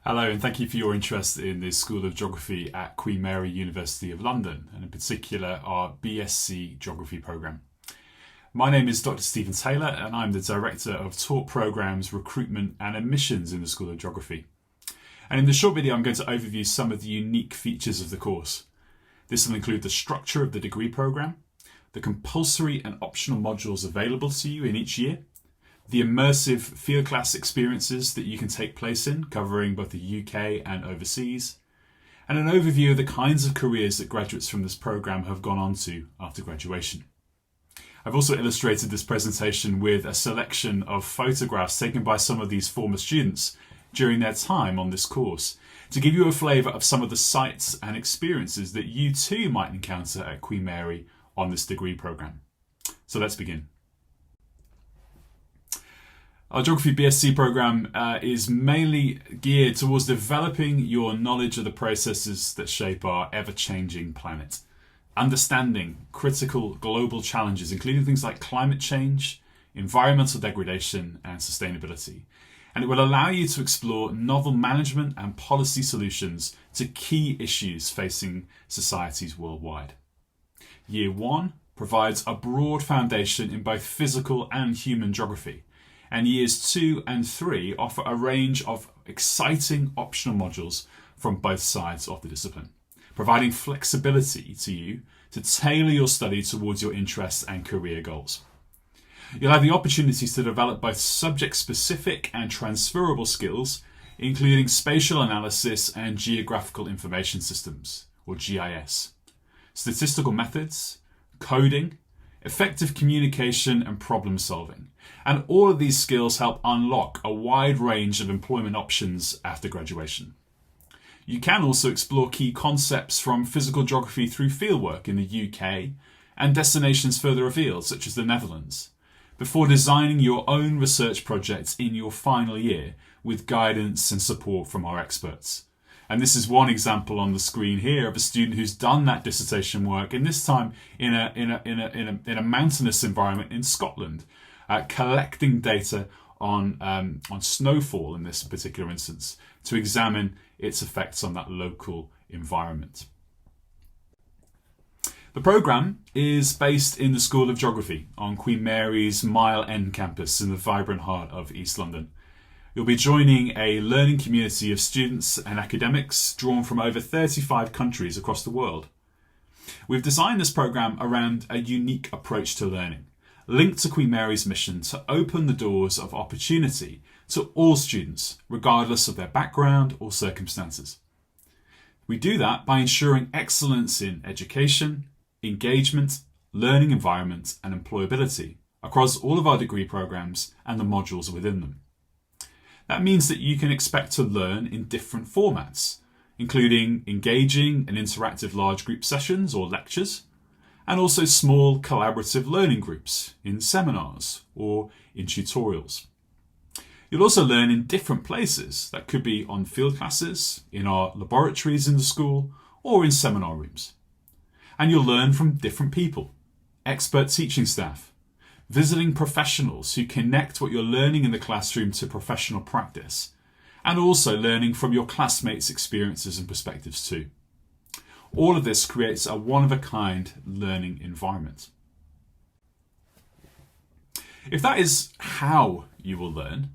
Hello, and thank you for your interest in the School of Geography at Queen Mary University of London, and in particular our BSc Geography programme. My name is Dr. Stephen Taylor, and I'm the Director of Taught Programmes, Recruitment and Admissions in the School of Geography. And in this short video, I'm going to overview some of the unique features of the course. This will include the structure of the degree programme, the compulsory and optional modules available to you in each year, the immersive field class experiences that you can take place in, covering both the UK and overseas, and an overview of the kinds of careers that graduates from this programme have gone on to after graduation. I've also illustrated this presentation with a selection of photographs taken by some of these former students during their time on this course to give you a flavour of some of the sights and experiences that you too might encounter at Queen Mary on this degree programme. So let's begin. Our Geography BSc programme is mainly geared towards developing your knowledge of the processes that shape our ever-changing planet, understanding critical global challenges, including things like climate change, environmental degradation, and sustainability. And it will allow you to explore novel management and policy solutions to key issues facing societies worldwide. Year 1 provides a broad foundation in both physical and human geography, and years 2 and 3 offer a range of exciting optional modules from both sides of the discipline, providing flexibility to you to tailor your study towards your interests and career goals. You'll have the opportunities to develop both subject-specific and transferable skills, including spatial analysis and geographical information systems, or GIS, statistical methods, coding, effective communication and problem solving. And all of these skills help unlock a wide range of employment options after graduation. You can also explore key concepts from physical geography through fieldwork in the UK and destinations further afield, such as the Netherlands, before designing your own research projects in your final year with guidance and support from our experts. And this is one example on the screen here of a student who's done that dissertation work, and this time in a mountainous environment in Scotland, collecting data on snowfall in this particular instance to examine its effects on that local environment. The programme is based in the School of Geography on Queen Mary's Mile End campus in the vibrant heart of East London. You'll be joining a learning community of students and academics drawn from over 35 countries across the world. We've designed this programme around a unique approach to learning, linked to Queen Mary's mission to open the doors of opportunity to all students, regardless of their background or circumstances. We do that by ensuring excellence in education, engagement, learning environment, and employability across all of our degree programmes and the modules within them. That means that you can expect to learn in different formats, including engaging and interactive large group sessions or lectures, and also small collaborative learning groups in seminars or in tutorials. You'll also learn in different places. That could be on field classes, in our laboratories in the school, or in seminar rooms. And you'll learn from different people, expert teaching staff, visiting professionals who connect what you're learning in the classroom to professional practice, and also learning from your classmates' experiences and perspectives too. All of this creates a one-of-a-kind learning environment. If that is how you will learn,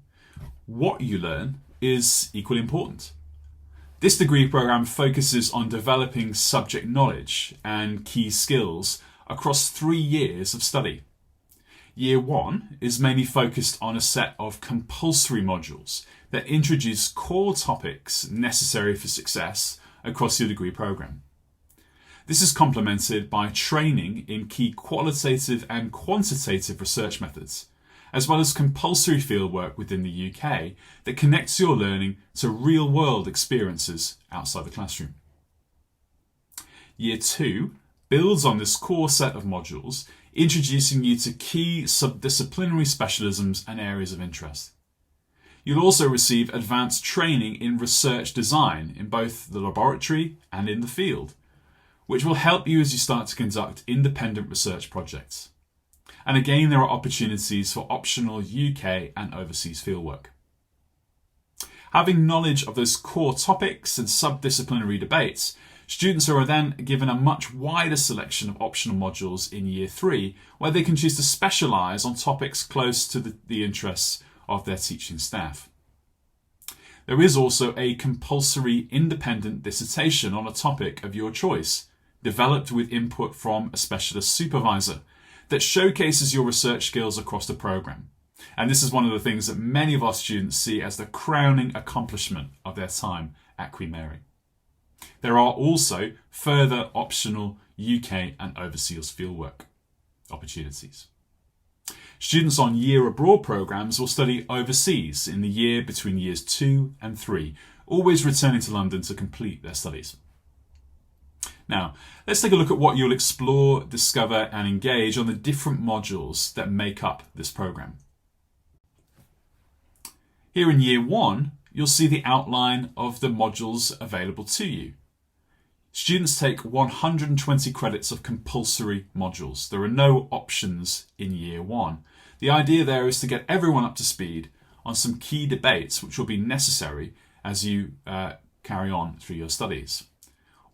what you learn is equally important. This degree programme focuses on developing subject knowledge and key skills across 3 years of study. Year 1 is mainly focused on a set of compulsory modules that introduce core topics necessary for success across your degree programme. This is complemented by training in key qualitative and quantitative research methods, as well as compulsory fieldwork within the UK that connects your learning to real-world experiences outside the classroom. Year 2 builds on this core set of modules, introducing you to key subdisciplinary specialisms and areas of interest. You'll also receive advanced training in research design in both the laboratory and in the field, which will help you as you start to conduct independent research projects. And again, there are opportunities for optional UK and overseas fieldwork. Having knowledge of those core topics and subdisciplinary debates, students are then given a much wider selection of optional modules in Year 3, where they can choose to specialise on topics close to the interests of their teaching staff. There is also a compulsory independent dissertation on a topic of your choice, developed with input from a specialist supervisor, that showcases your research skills across the programme. And this is one of the things that many of our students see as the crowning accomplishment of their time at Queen Mary. There are also further optional UK and overseas fieldwork opportunities. Students on year abroad programmes will study overseas in the year between years 2 and 3, always returning to London to complete their studies. Now, let's take a look at what you'll explore, discover and engage on the different modules that make up this programme. Here in Year 1, you'll see the outline of the modules available to you. Students take 120 credits of compulsory modules. There are no options in Year 1. The idea there is to get everyone up to speed on some key debates which will be necessary as you carry on through your studies.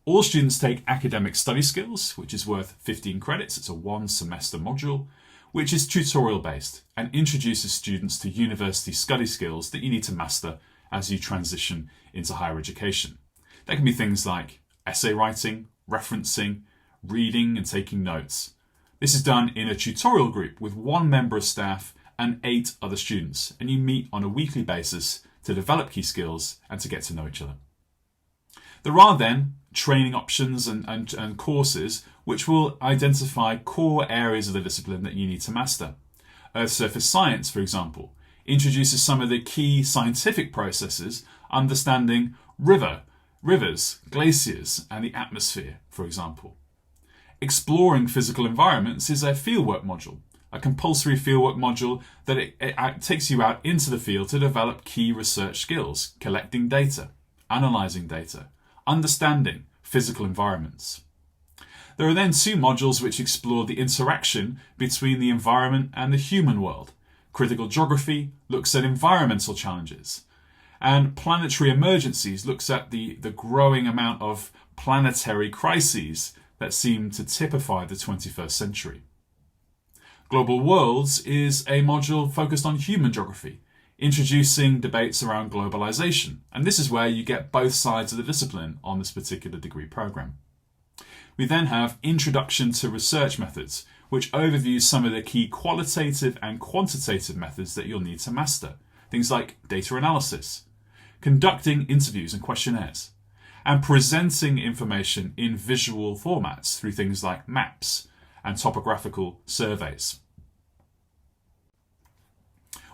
All students take academic study skills, which is worth 15 credits. It's a one-semester module, which is tutorial based and introduces students to university study skills that you need to master as you transition into higher education. That can be things like essay writing, referencing, reading and taking notes. This is done in a tutorial group with one member of staff and 8 other students, and you meet on a weekly basis to develop key skills and to get to know each other. There are then training options and courses which will identify core areas of the discipline that you need to master. Earth surface science, for example, introduces some of the key scientific processes, understanding rivers, glaciers, and the atmosphere, for example. Exploring physical environments is a fieldwork module, a compulsory fieldwork module that it takes you out into the field to develop key research skills, collecting data, analysing data, understanding physical environments. There are then 2 modules which explore the interaction between the environment and the human world. Critical Geography looks at environmental challenges, and Planetary Emergencies looks at the growing amount of planetary crises that seem to typify the 21st century. Global Worlds is a module focused on human geography, introducing debates around globalization, and this is where you get both sides of the discipline on this particular degree programme. We then have Introduction to Research Methods, which overviews some of the key qualitative and quantitative methods that you'll need to master, things like data analysis, conducting interviews and questionnaires, and presenting information in visual formats through things like maps and topographical surveys.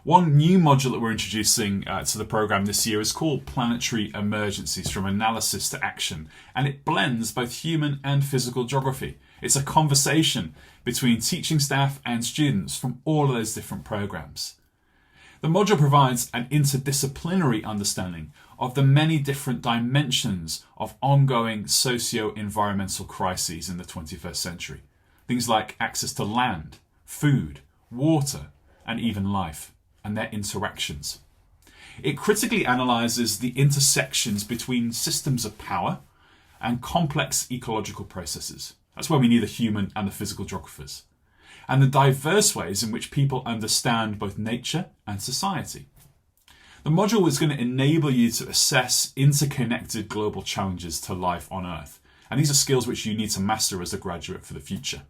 One new module that we're introducing to the programme this year is called Planetary Emergencies, from Analysis to Action, and it blends both human and physical geography. It's a conversation between teaching staff and students from all of those different programmes. The module provides an interdisciplinary understanding of the many different dimensions of ongoing socio-environmental crises in the 21st century. Things like access to land, food, water, and even life, and their interactions. It critically analyses the intersections between systems of power and complex ecological processes. That's where we need the human and the physical geographers, and the diverse ways in which people understand both nature and society. The module is going to enable you to assess interconnected global challenges to life on Earth, and these are skills which you need to master as a graduate for the future,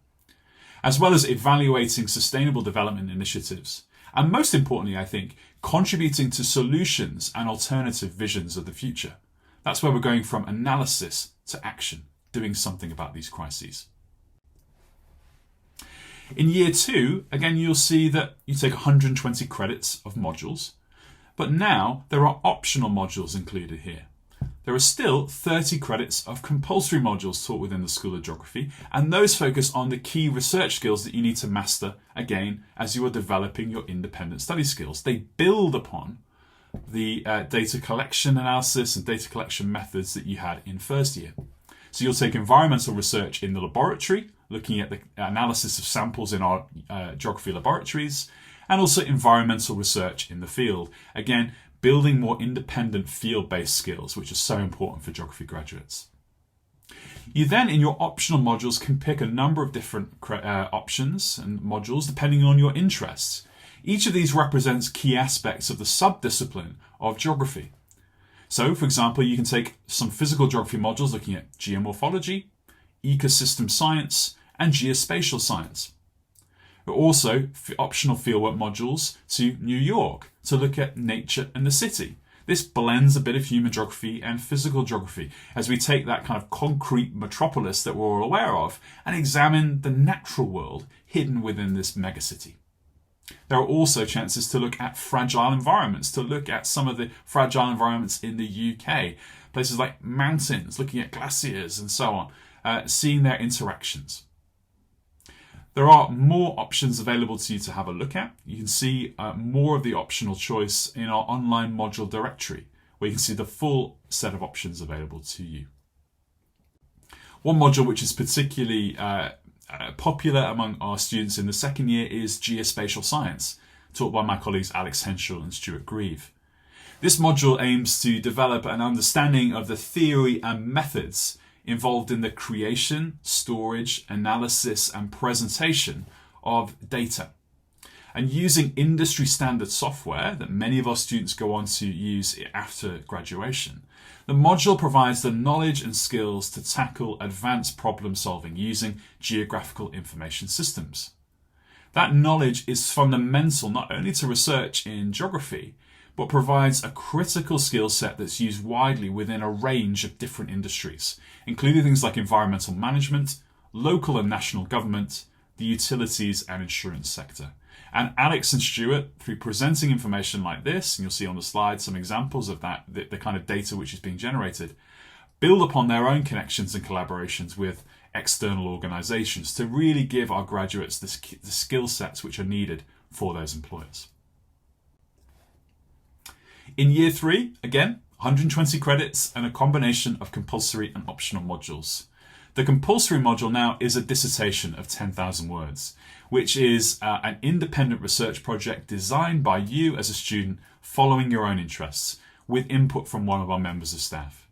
as well as evaluating sustainable development initiatives, and most importantly, I think, contributing to solutions and alternative visions of the future. That's where we're going from analysis to action, doing something about these crises. In Year 2, again, you'll see that you take 120 credits of modules, but now there are optional modules included here. There are still 30 credits of compulsory modules taught within the School of Geography, and those focus on the key research skills that you need to master, again, as you are developing your independent study skills. They build upon the data collection analysis and data collection methods that you had in first year. So you'll take environmental research in the laboratory, looking at the analysis of samples in our geography laboratories, and also environmental research in the field. Again, building more independent field-based skills, which are so important for geography graduates. You then, in your optional modules, can pick a number of different options and modules depending on your interests. Each of these represents key aspects of the subdiscipline of geography. So, for example, you can take some physical geography modules looking at geomorphology, ecosystem science, and geospatial science. There are also optional fieldwork modules to New York to look at nature and the city. This blends a bit of human geography and physical geography as we take that kind of concrete metropolis that we're all aware of and examine the natural world hidden within this megacity. There are also chances to look at fragile environments, to look at some of the fragile environments in the UK, places like mountains, looking at glaciers and so on, seeing their interactions. There are more options available to you to have a look at. You can see more of the optional choice in our online module directory, where you can see the full set of options available to you. One module which is particularly popular among our students in the second year is geospatial science, taught by my colleagues Alex Henschel and Stuart Grieve. This module aims to develop an understanding of the theory and methods involved in the creation, storage, analysis, and presentation of data. And using industry standard software that many of our students go on to use after graduation, the module provides the knowledge and skills to tackle advanced problem solving using geographical information systems. That knowledge is fundamental not only to research in geography, but provides a critical skill set that's used widely within a range of different industries, including things like environmental management, local and national government, the utilities and insurance sector. And Alex and Stuart, through presenting information like this, and you'll see on the slide some examples of that, the kind of data which is being generated, build upon their own connections and collaborations with external organisations to really give our graduates the skill sets which are needed for those employers. In year 3, again, 120 credits and a combination of compulsory and optional modules. The compulsory module now is a dissertation of 10,000 words, which is an independent research project designed by you as a student following your own interests with input from one of our members of staff.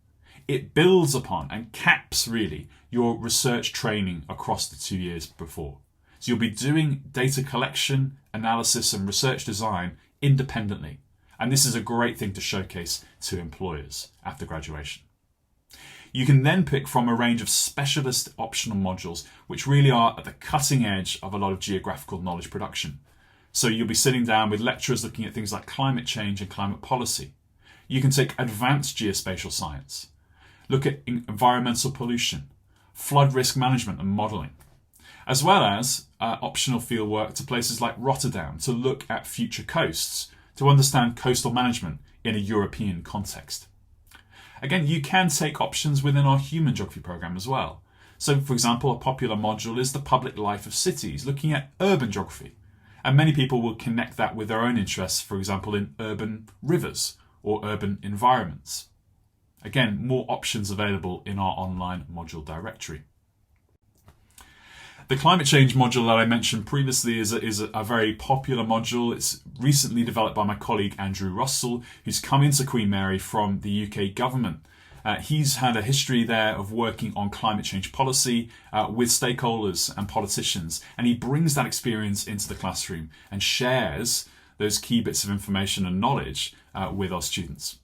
It builds upon and caps really your research training across the 2 years before. So you'll be doing data collection, analysis and research design independently. And this is a great thing to showcase to employers after graduation. You can then pick from a range of specialist optional modules which really are at the cutting edge of a lot of geographical knowledge production. So you'll be sitting down with lecturers looking at things like climate change and climate policy. You can take advanced geospatial science, look at environmental pollution, flood risk management and modelling, as well as optional fieldwork to places like Rotterdam to look at future coasts, to understand coastal management in a European context. Again, you can take options within our human geography program as well. So, for example, a popular module is the public life of cities, looking at urban geography. And many people will connect that with their own interests, for example, in urban rivers or urban environments. Again, more options available in our online module directory. The climate change module that I mentioned previously is a very popular module. It's recently developed by my colleague Andrew Russell, who's come into Queen Mary from the UK government. He's had a history there of working on climate change policy with stakeholders and politicians, and he brings that experience into the classroom and shares those key bits of information and knowledge with our students.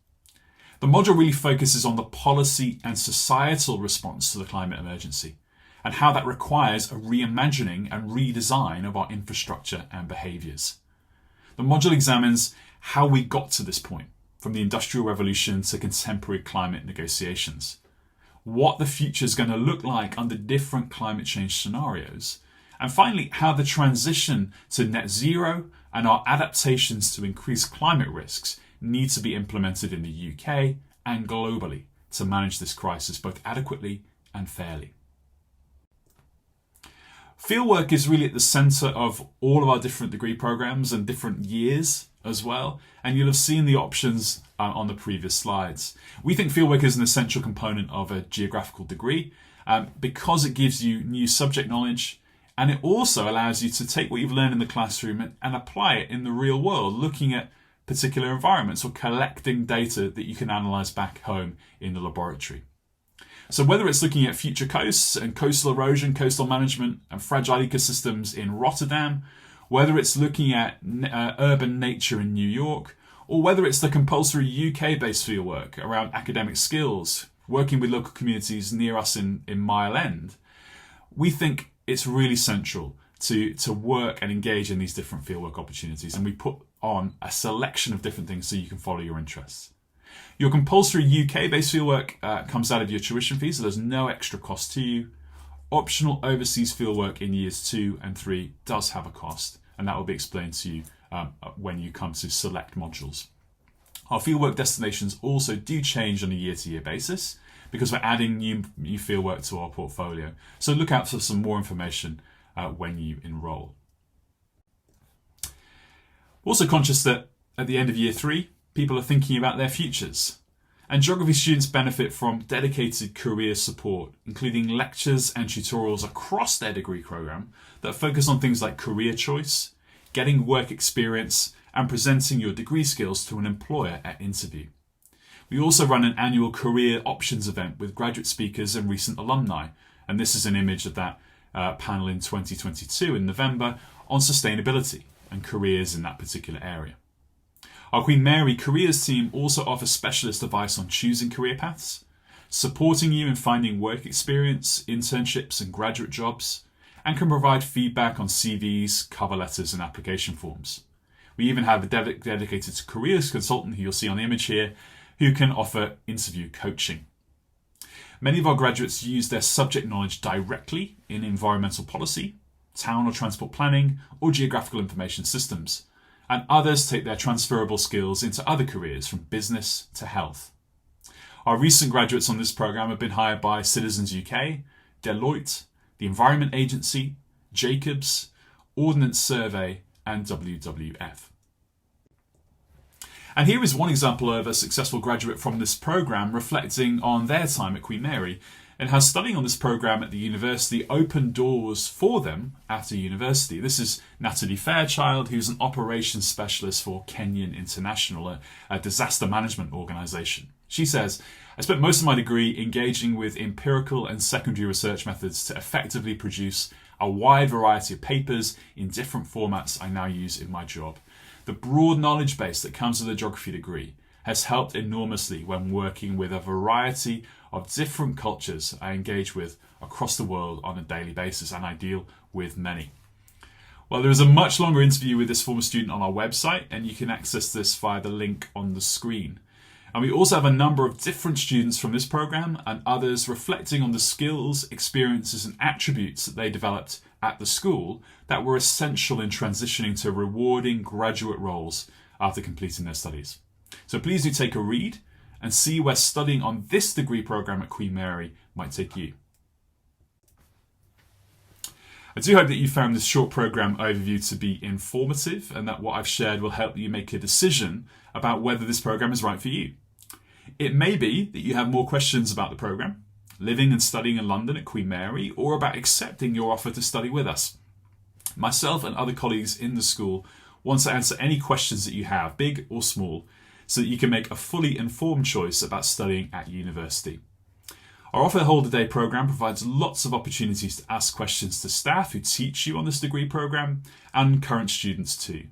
The module really focuses on the policy and societal response to the climate emergency, and how that requires a reimagining and redesign of our infrastructure and behaviours. The module examines how we got to this point, from the Industrial Revolution to contemporary climate negotiations, what the future is going to look like under different climate change scenarios, and finally how the transition to net zero and our adaptations to increased climate risks need to be implemented in the UK and globally to manage this crisis both adequately and fairly. Fieldwork is really at the centre of all of our different degree programmes and different years as well, and you'll have seen the options on the previous slides. We think fieldwork is an essential component of a geographical degree because it gives you new subject knowledge, and it also allows you to take what you've learned in the classroom and apply it in the real world, looking at particular environments or collecting data that you can analyse back home in the laboratory. So whether it's looking at future coasts and coastal erosion, coastal management and fragile ecosystems in Rotterdam, whether it's looking at urban nature in New York, or whether it's the compulsory UK-based fieldwork around academic skills, working with local communities near us in Mile End, we think it's really central to work and engage in these different fieldwork opportunities, and we put on a selection of different things so you can follow your interests. Your compulsory UK-based fieldwork comes out of your tuition fee, so there's no extra cost to you. Optional overseas fieldwork in years 2 and 3 does have a cost, and that will be explained to you when you come to select modules. Our fieldwork destinations also do change on a year-to-year basis because we're adding new fieldwork to our portfolio. So look out for some more information when you enrol. Also conscious that at the end of year 3, people are thinking about their futures. And geography students benefit from dedicated career support, including lectures and tutorials across their degree programme that focus on things like career choice, getting work experience, and presenting your degree skills to an employer at interview. We also run an annual career options event with graduate speakers and recent alumni, and this is an image of that panel in 2022 in November on sustainability and careers in that particular area. Our Queen Mary Careers team also offers specialist advice on choosing career paths, supporting you in finding work experience, internships and graduate jobs, and can provide feedback on CVs, cover letters and application forms. We even have a dedicated careers consultant who you'll see on the image here who can offer interview coaching. Many of our graduates use their subject knowledge directly in environmental policy, town or transport planning, or geographical information systems, and others take their transferable skills into other careers from business to health. Our recent graduates on this programme have been hired by Citizens UK, Deloitte, the Environment Agency, Jacobs, Ordnance Survey and WWF. And here is one example of a successful graduate from this programme reflecting on their time at Queen Mary and how studying on this programme at the university opened doors for them after university. This is Natalie Fairchild, who's an operations specialist for Kenyan International, a disaster management organisation. She says, I spent most of my degree engaging with empirical and secondary research methods to effectively produce a wide variety of papers in different formats I now use in my job. The broad knowledge base that comes with a geography degree has helped enormously when working with a variety of different cultures I engage with across the world on a daily basis, and I deal with many. Well, there is a much longer interview with this former student on our website, and you can access this via the link on the screen. And we also have a number of different students from this programme and others reflecting on the skills, experiences and attributes that they developed at the school that were essential in transitioning to rewarding graduate roles after completing their studies. So please do take a read and see where studying on this degree programme at Queen Mary might take you. I do hope that you found this short programme overview to be informative and that what I've shared will help you make a decision about whether this programme is right for you. It may be that you have more questions about the programme, living and studying in London at Queen Mary, or about accepting your offer to study with us. Myself and other colleagues in the school want to answer any questions that you have, big or small, so that you can make a fully informed choice about studying at university. Our Offer Holder Day programme provides lots of opportunities to ask questions to staff who teach you on this degree programme and current students too.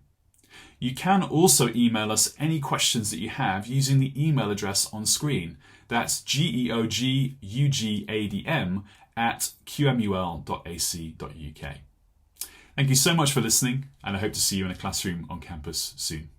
You can also email us any questions that you have using the email address on screen. That's geogugadm@qmul.ac.uk. Thank you so much for listening, and I hope to see you in a classroom on campus soon.